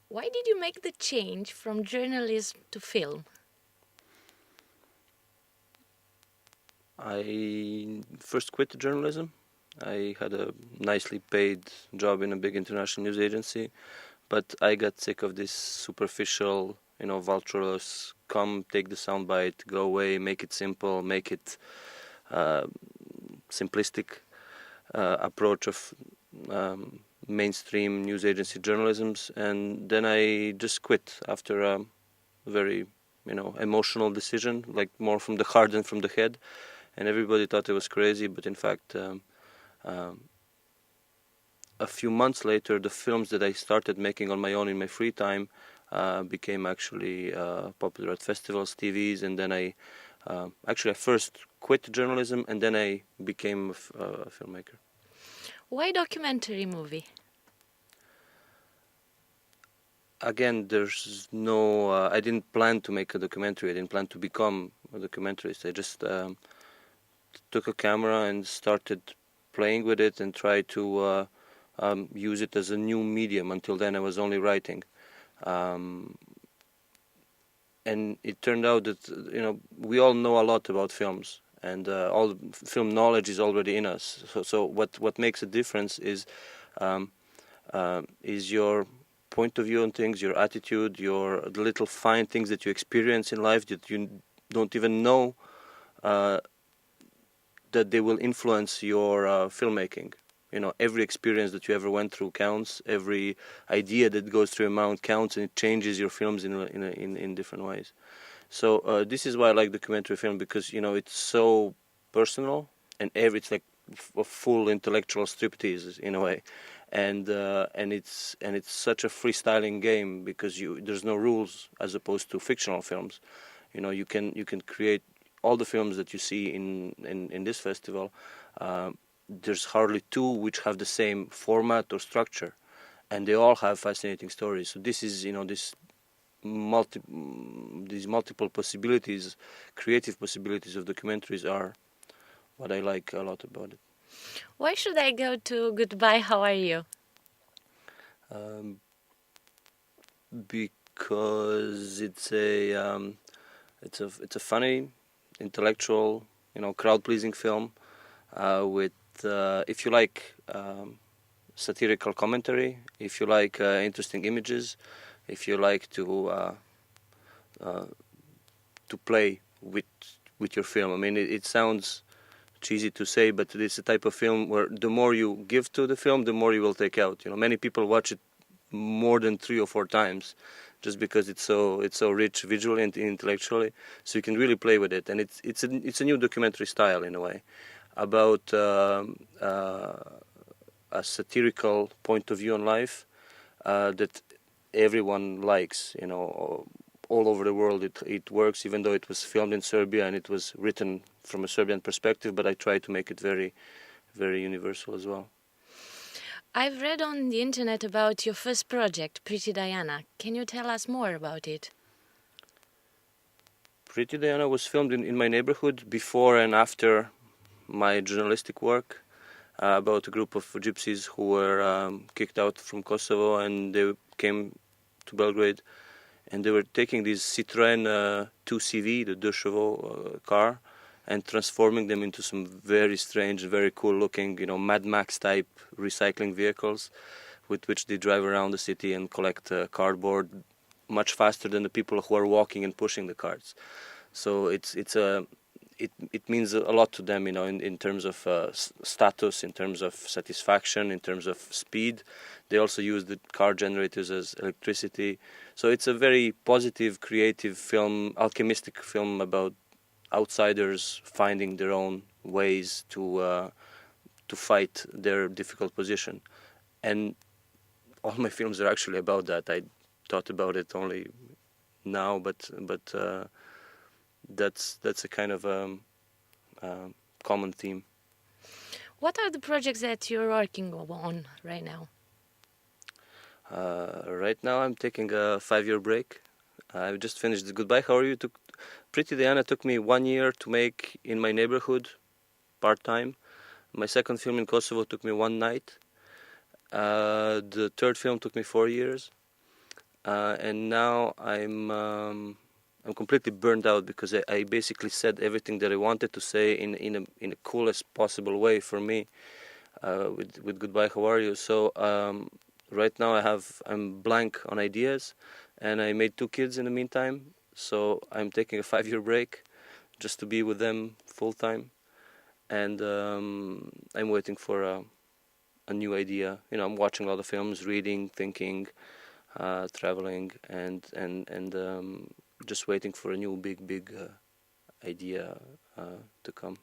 Why did you make the change from journalism to film? I first quit journalism. I had a nicely paid job in a big international news agency, but I got sick of this superficial, vulturous, come, take the soundbite, go away, make it simple, make it uh, simplistic approach of mainstream news agency journalisms, and then I just quit after a very, emotional decision, like more from the heart than from the head. And everybody thought it was crazy, but in fact, um, a few months later, the films that I started making on my own in my free time became actually popular at festivals, TVs, and then I first quit journalism, and then I became a filmmaker. Why documentary movie? Again, there's no. I didn't plan to make a documentary. I didn't plan to become a documentarist. I just took a camera and started playing with it and tried to use it as a new medium. Until then, I was only writing. Um, and it turned out that we all know a lot about films, and all film knowledge is already in us. So what makes a difference is your point of view on things, your attitude, the little fine things that you experience in life that you don't even know uh, that they will influence your filmmaking. Every experience that you ever went through counts. Every idea that goes through your mind counts, and it changes your films in different ways. So this is why I like documentary film, because it's so personal, and it's like a full intellectual striptease in a way, and it's such a freestyling game, because there's no rules, as opposed to fictional films. You can create all the films that you see in this festival. Uh, there's hardly two which have the same format or structure, and they all have fascinating stories. So this is these multiple possibilities, creative possibilities of documentaries are what I like a lot about it. Why should I go to Goodbye, How Are You? Um, because it's a funny, intellectual, crowd pleasing film with if you like satirical commentary, if you like interesting images, if you like uh, to play with your film. I mean, it sounds cheesy to say, but it's a type of film where the more you give to the film, the more you will take out. Many people watch it more than 3 or 4 times, just because it's so rich visually and intellectually. So you can really play with it, and it's a new documentary style in a way, about a satirical point of view on life that everyone likes. All over the world it works, even though it was filmed in Serbia and it was written from a Serbian perspective, but I try to make it very, very universal as well. I've read on the internet about your first project, Pretty Diana. Can you tell us more about it? Pretty Diana was filmed in my neighborhood before and after my journalistic work, about a group of gypsies who were kicked out from Kosovo, and they came to Belgrade, and they were taking these Citroën 2CV, the 2 chevaux car, and transforming them into some very strange, very cool looking, Mad Max type recycling vehicles, with which they drive around the city and collect cardboard much faster than the people who are walking and pushing the carts. So it means a lot to them, in terms of status, in terms of satisfaction, in terms of speed. They also use the car generators as electricity. So it's a very positive, creative film, alchemistic film about outsiders finding their own ways to fight their difficult position. And all my films are actually about that. I thought about it only now, but that's a kind of common theme. What are the projects that you're working on right now? Right now, I'm taking a 5-year break. I just finished the Goodbye, How Are You? Pretty Diana took me 1 year to make in my neighborhood, part time. My second film in Kosovo took me one night. The third film took me 4 years. and now I'm completely burned out because I basically said everything that I wanted to say in a coolest possible way for me, with Goodbye, How Are You. So right now I'm blank on ideas, and I made 2 kids in the meantime. So I'm taking a 5-year break just to be with them full time, and I'm waiting for a new idea. I'm watching a lot of films, reading, thinking, traveling, and just waiting for a new big idea to come.